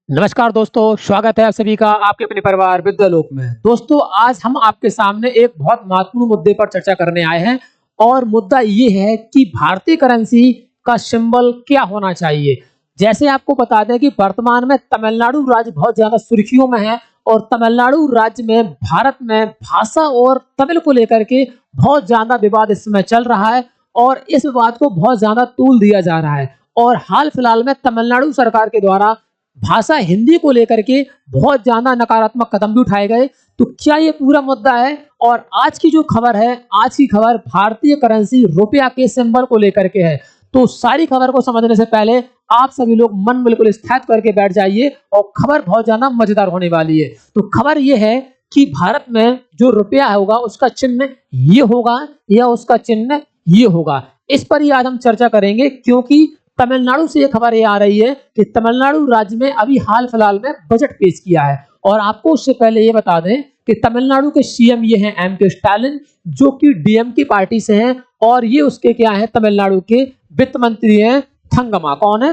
नमस्कार दोस्तों, स्वागत है आप सभी का आपके अपने परिवार विद्यालोक में। दोस्तों, आज हम आपके सामने एक बहुत महत्वपूर्ण मुद्दे पर चर्चा करने आए हैं और मुद्दा ये है कि भारतीय करेंसी का सिंबल क्या होना चाहिए। जैसे आपको बता दें कि वर्तमान में तमिलनाडु राज्य बहुत ज्यादा सुर्खियों में है और तमिलनाडु राज्य में भारत में भाषा और तमिल को लेकर के बहुत ज्यादा विवाद इस समय चल रहा है और इस विवाद को बहुत ज्यादा तूल दिया जा रहा है। और हाल फिलहाल में तमिलनाडु सरकार के द्वारा भाषा हिंदी को लेकर के बहुत ज्यादा नकारात्मक कदम भी उठाए गए। तो क्या ये पूरा मुद्दा है? और आज की जो खबर है, आज की खबर भारतीय करेंसी रुपया के सिंबल को लेकर के है। तो सारी खबर को समझने से पहले आप सभी लोग मन बिल्कुल स्थिर करके बैठ जाइए और खबर बहुत ज्यादा मजेदार होने वाली है। तो खबर ये है कि भारत में जो रुपया होगा उसका चिन्ह ये होगा या उसका चिन्ह ये होगा। इस पर ही आज हम चर्चा करेंगे, क्योंकि तमिलनाडु से ये खबर ये आ रही है कि तमिलनाडु राज्य में अभी हाल फिलहाल में बजट पेश किया है। और आपको उससे पहले ये बता दें कि तमिलनाडु के सीएम ये हैं एम के स्टालिन, जो कि डीएमके पार्टी से हैं और ये उसके क्या है, तमिलनाडु के वित्त मंत्री हैं थंगमा। कौन है?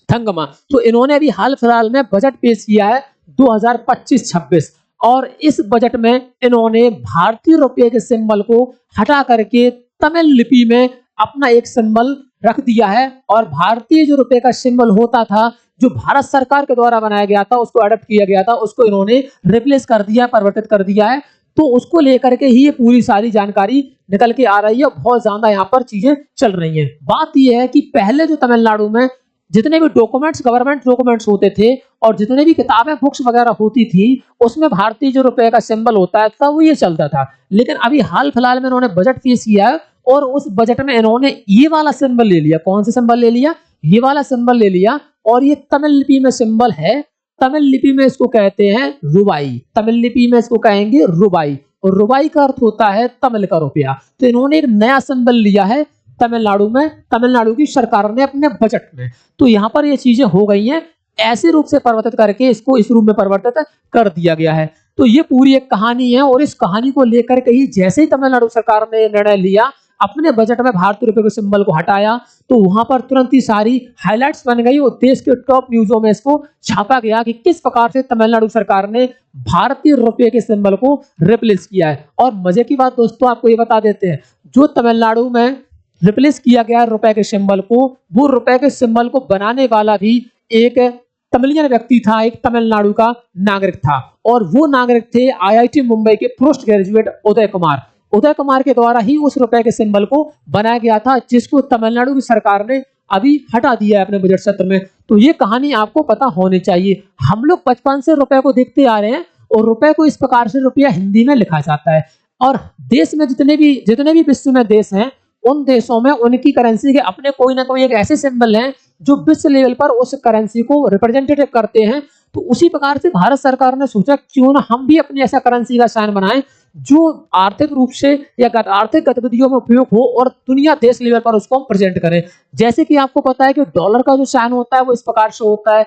थंगमा। तो इन्होंने अभी हाल फिलहाल में बजट पेश किया है 2025-26 और इस बजट में इन्होंने भारतीय रुपये के सिंबल को हटा करके तमिल लिपि में अपना एक सिंबल रख दिया है। और भारतीय जो रुपए का सिंबल होता था, जो भारत सरकार के द्वारा बनाया गया था, उसको अडॉप्ट किया गया था, उसको इन्होंने रिप्लेस कर दिया, परिवर्तित कर दिया है। तो उसको लेकर के ही ये पूरी सारी जानकारी निकल के आ रही है। बहुत ज्यादा यहाँ पर चीजें चल रही हैं। बात यह है कि पहले जो तमिलनाडु में जितने भी डॉक्यूमेंट्स, गवर्नमेंट डॉक्यूमेंट्स होते थे और जितने भी किताबें, बुक्स वगैरह होती थी, उसमें भारतीय जो रुपए का सिंबल होता था वो ये चलता था। लेकिन अभी हाल फिलहाल में इन्होंने बजट पेश किया है और उस बजट में इन्होंने ये वाला सिंबल ले लिया। कौन सा सिंबल ले लिया? ये वाला सिंबल ले लिया। और ये तमिल लिपि में सिंबल है। तमिल लिपि में इसको कहते हैं रुबाई। तमिल लिपि में इसको कहेंगे रुबाई और रुबाई का अर्थ होता है तमिल का रुपया। तो इन्होंने एक नया सिंबल लिया है तमिलनाडु में, तमिलनाडु की सरकार ने अपने बजट में। तो यहाँ पर ये चीजें हो गई हैं, ऐसे रूप से परिवर्तित करके इसको इस रूप में परिवर्तित कर दिया गया है। तो ये पूरी एक कहानी है और इस कहानी को लेकर के ही जैसे ही तमिलनाडु सरकार ने निर्णय लिया, अपने बजट में भारतीय रुपए के सिंबल को हटाया, तो वहां पर तुरंत ही सारी हाइलाइट्स बन गई और देश के टॉप न्यूजों में इसको छापा गया कि किस प्रकार से तमिलनाडु सरकार ने भारतीय रुपये के सिंबल को रिप्लेस किया है। और मजे की बात दोस्तों, आपको ये बता देते हैं, जो तमिलनाडु में रिप्लेस किया गया रुपए के सिंबल को, वो रुपए के सिंबल को बनाने वाला भी एक तमिलियन व्यक्ति था, एक तमिलनाडु का नागरिक था। और वो नागरिक थे आईआईटी मुंबई के पोस्ट ग्रेजुएट उदय कुमार। उदय कुमार के द्वारा ही उस रुपए के सिंबल को बनाया गया था, जिसको तमिलनाडु की सरकार ने अभी हटा दिया है अपने बजट सत्र में। तो ये कहानी आपको पता होनी चाहिए। हम लोग बचपन से रुपए को देखते आ रहे हैं और रुपए को इस प्रकार से रुपया हिंदी में लिखा जाता है। और देश में जितने भी विश्व में देश हैं, उन देशों में उनकी करेंसी के अपने कोई ना कोई एक ऐसे सिंबल हैं जो विश्व लेवल पर उस करेंसी को रिप्रेजेंटेटिव करते हैं। तो उसी प्रकार से भारत सरकार ने सोचा क्यों ना हम भी अपनी ऐसा करेंसी का साइन बनाएं जो आर्थिक रूप से या आर्थिक गतिविधियों में उपयोग हो और दुनिया देश लेवल पर उसको हम प्रेजेंट करें। जैसे कि आपको पता है कि डॉलर का जो साइन होता है वो इस प्रकार से होता है,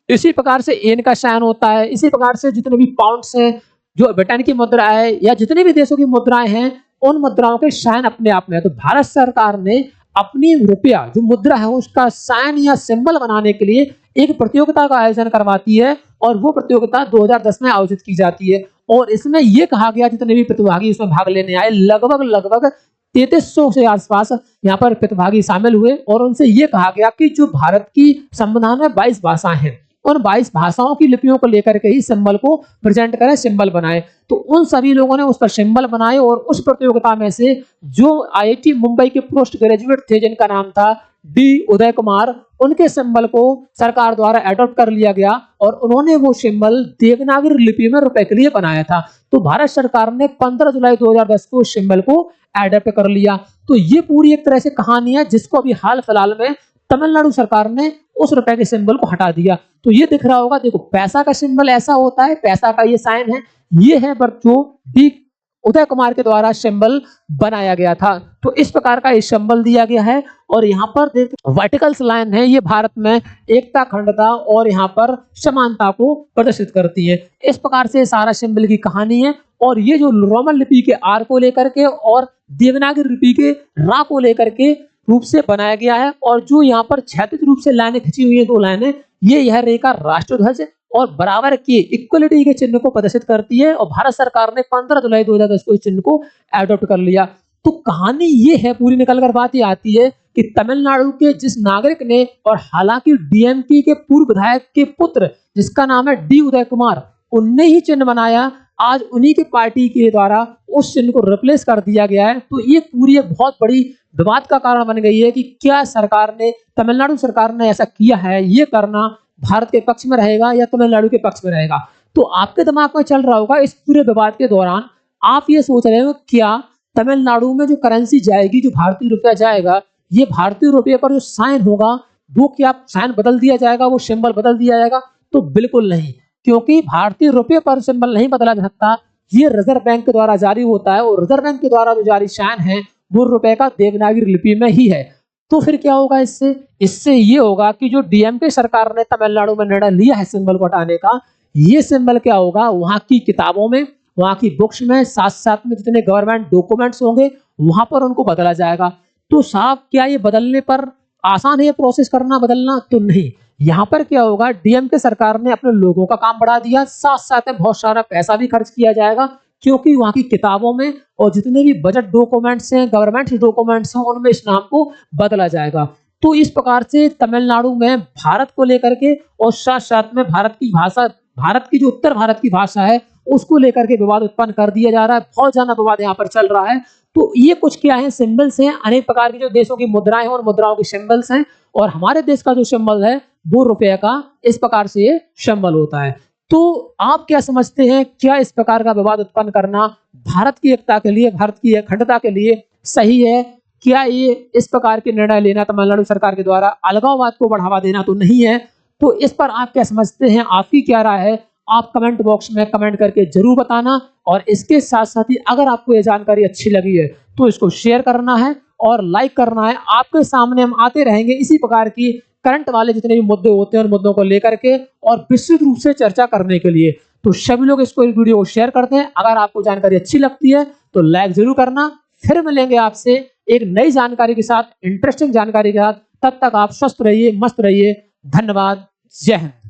इसी प्रकार से येन का साइन होता है, इसी प्रकार से जितने भी पाउंड्स हैं, जो ब्रिटेन की मुद्रा है या जितने भी देशों की मुद्राएं हैं, उन मुद्राओं के साइन अपने आप में है। तो भारत सरकार ने अपनी रुपया जो मुद्रा है उसका साइन या सिंबल बनाने के लिए एक प्रतियोगिता का आयोजन करवाती है और वो प्रतियोगिता 2010 में आयोजित की जाती है। और इसमें यह कहा गया, जितने भी प्रतिभागी इसमें भाग लेने आए, लगभग 3300 से आसपास यहाँ पर प्रतिभागी शामिल हुए और उनसे यह कहा गया कि जो भारत की संविधान में 22 भाषाएं हैं, उन 22 भाषाओं की लिपियों को लेकर के ही सिंबल को प्रेजेंट करें, सिंबल बनाए। तो उन सभी लोगों ने उस पर सिंबल बनाए और उस प्रतियोगिता में से जो आईआईटी मुंबई के पोस्ट ग्रेजुएट थे, जिनका नाम था डी उदय कुमार, उनके सिंबल को सरकार द्वारा अडॉप्ट कर लिया गया और उन्होंने वो सिंबल देवनागरी लिपि में रुपए के लिए बनाया था। तो भारत सरकार ने 15 जुलाई 2010 को सिंबल को अडॉप्ट कर लिया। तो ये पूरी एक तरह से कहानी है, जिसको अभी हाल फिलहाल में तमिलनाडु सरकार ने उस रुपए के सिंबल को हटा दिया। तो ये दिख रहा होगा, देखो पैसा का सिंबल ऐसा होता है, पैसा का ये साइन है, ये है पर जो डी उदय कुमार के द्वारा सिंबल बनाया गया था। तो इस प्रकार का ये सिंबल दिया गया है और यहाँ पर देख वर्टिकल्स लाइन है, ये भारत में एकता, अखंडता और यहाँ पर समानता को प्रदर्शित करती है। इस प्रकार से सारा सिंबल की कहानी है। और ये जो रोमन लिपि के आर को लेकर के और देवनागरी लिपि के रा को लेकर के रूप से बनाया गया है और जो यहाँ पर क्षैतिज रूप से लाइनें खींची हुई है, 2 लाइनें, ये यह रेखा राष्ट्रध्वज और बराबर के इक्वलिटी के चिन्ह को प्रदर्शित करती है और भारत सरकार ने 15 जुलाई 2010 को इस चिन्ह को एडॉप्ट कर लिया। तो कहानी ये है, पूरी निकल कर बात ये आती है कि तमिलनाडु के जिस नागरिक ने, और हालांकि डीएमके के पूर्व विधायक के पुत्र जिसका नाम है डी उदय कुमार, उनने ही चिन्ह बनाया, आज उन्हीं के पार्टी के द्वारा उस चिन्ह को रिप्लेस कर दिया गया है। तो ये पूरी एक बहुत बड़ी विवाद का कारण बन गई है कि क्या सरकार ने, तमिलनाडु सरकार ने ऐसा किया है, ये करना भारत के पक्ष में रहेगा या तमिलनाडु के पक्ष में रहेगा। तो आपके दिमाग में चल रहा होगा इस पूरे विवाद के दौरान, आप ये सोच रहे हो क्या तमिलनाडु में जो करेंसी जाएगी, जो भारतीय रुपया जाएगा, ये भारतीय रुपये पर जो साइन होगा वो क्या साइन बदल दिया जाएगा, वो सिंबल बदल दिया जाएगा? तो बिल्कुल नहीं, क्योंकि भारतीय रुपये पर सिंबल नहीं बदला जा सकता। ये रिजर्व बैंक के द्वारा जारी होता है और रिजर्व बैंक के द्वारा जो जारी साइन है वो रुपए का देवनागरी लिपि में ही है। तो फिर क्या होगा इससे? इससे ये होगा कि जो डीएमके सरकार ने तमिलनाडु में निर्णय लिया है सिंबल को हटाने का, ये सिंबल क्या होगा, वहां की किताबों में, वहां की बुक्स में, साथ साथ में जितने गवर्नमेंट डॉक्यूमेंट्स होंगे वहां पर उनको बदला जाएगा। तो साहब क्या ये बदलने पर आसान है ये प्रोसेस करना, बदलना? तो नहीं। यहाँ पर क्या होगा, डीएमके सरकार ने अपने लोगों का काम बढ़ा दिया, साथ साथ में बहुत सारा पैसा भी खर्च किया जाएगा, क्योंकि वहां की किताबों में और जितने भी बजट डॉक्यूमेंट्स हैं, गवर्नमेंट डॉक्यूमेंट्स हैं, उनमें इस नाम को बदला जाएगा। तो इस प्रकार से तमिलनाडु में भारत को लेकर के और साथ साथ में भारत की भाषा, भारत की जो उत्तर भारत की भाषा है उसको लेकर के विवाद उत्पन्न कर दिया जा रहा है। बहुत ज्यादा विवाद यहाँ पर चल रहा है। तो ये कुछ क्या है, सिंबल्स हैं, अनेक प्रकार की जो देशों की मुद्राएं हैं और मुद्राओं की सिंबल्स हैं, और हमारे देश का जो सिंबल है वो रुपये का इस प्रकार से ये सिंबल होता है। तो आप क्या समझते हैं, क्या इस प्रकार का विवाद उत्पन्न करना भारत की एकता के लिए, भारत की अखंडता के लिए सही है? क्या ये इस प्रकार के निर्णय लेना तमिलनाडु सरकार के द्वारा अलगाववाद को बढ़ावा देना तो नहीं है? तो इस पर आप क्या समझते हैं, आपकी क्या राय है? आप कमेंट बॉक्स में कमेंट करके जरूर बताना। और इसके साथ साथ ही अगर आपको ये जानकारी अच्छी लगी है तो इसको शेयर करना है और लाइक करना है। आपके सामने हम आते रहेंगे इसी प्रकार की करंट वाले जितने भी मुद्दे होते हैं उन मुद्दों को लेकर के और विस्तृत रूप से चर्चा करने के लिए। तो सभी लोग इसको, इस वीडियो को शेयर करते हैं। अगर आपको जानकारी अच्छी लगती है तो लाइक जरूर करना। फिर मिलेंगे आपसे एक नई जानकारी के साथ, इंटरेस्टिंग जानकारी के साथ। तब तक आप स्वस्थ रहिए, मस्त रहिए। धन्यवाद। जय हिंद।